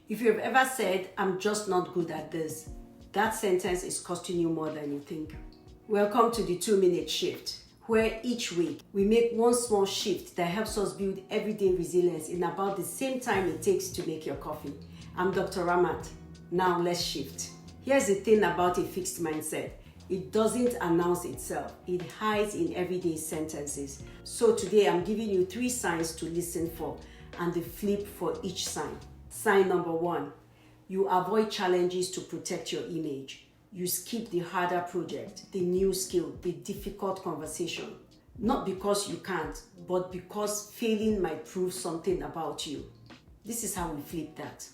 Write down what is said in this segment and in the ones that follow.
If you've ever said, "I'm just not good at this," that sentence is costing you more than you think. Welcome to the 2-Minute Shift, where each week we make one small shift that helps us build everyday resilience in about the same time it takes to make your coffee. I'm Dr. Ramat. Now let's shift. Here's the thing about a fixed mindset. It doesn't announce itself. It hides in everyday sentences. So today I'm giving you 3 signs to listen for and the flip for each sign. Sign number 1, you avoid challenges to protect your image. You skip the harder project, the new skill, the difficult conversation. Not because you can't, but because failing might prove something about you. This is how we flip that.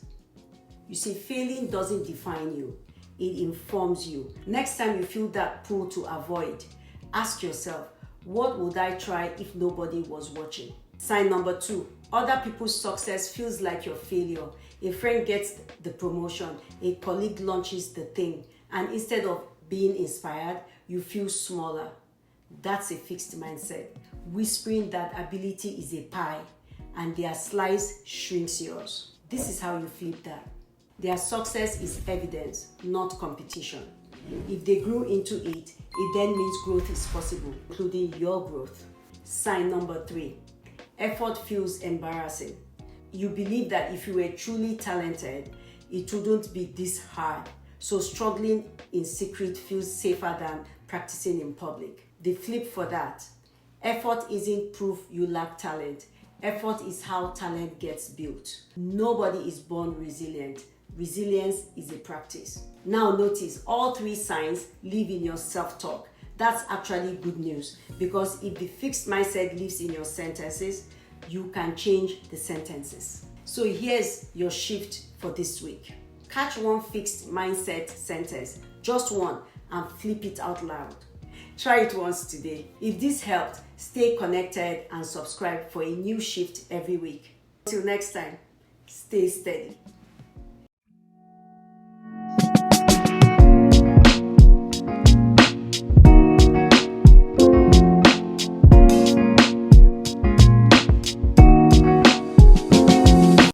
You see, failing doesn't define you. It informs you. Next time you feel that pull to avoid, ask yourself, what would I try if nobody was watching? Sign number 2, other people's success feels like your failure. A friend gets the promotion, a colleague launches the thing, and instead of being inspired, you feel smaller. That's a fixed mindset, whispering that ability is a pie and their slice shrinks yours. This is how you flip that. Their success is evidence, not competition. If they grew into it, it then means growth is possible, including your growth. Sign number 3, effort feels embarrassing. You believe that if you were truly talented, it wouldn't be this hard. So struggling in secret feels safer than practicing in public. The flip for that, effort isn't proof you lack talent. Effort is how talent gets built. Nobody is born resilient. Resilience is a practice. Now notice, all 3 signs live in your self-talk. That's actually good news, because if the fixed mindset lives in your sentences, you can change the sentences. So here's your shift for this week. Catch one fixed mindset sentence, just one, and flip it out loud. Try it once today. If this helped, stay connected and subscribe for a new shift every week. Till next time, stay steady.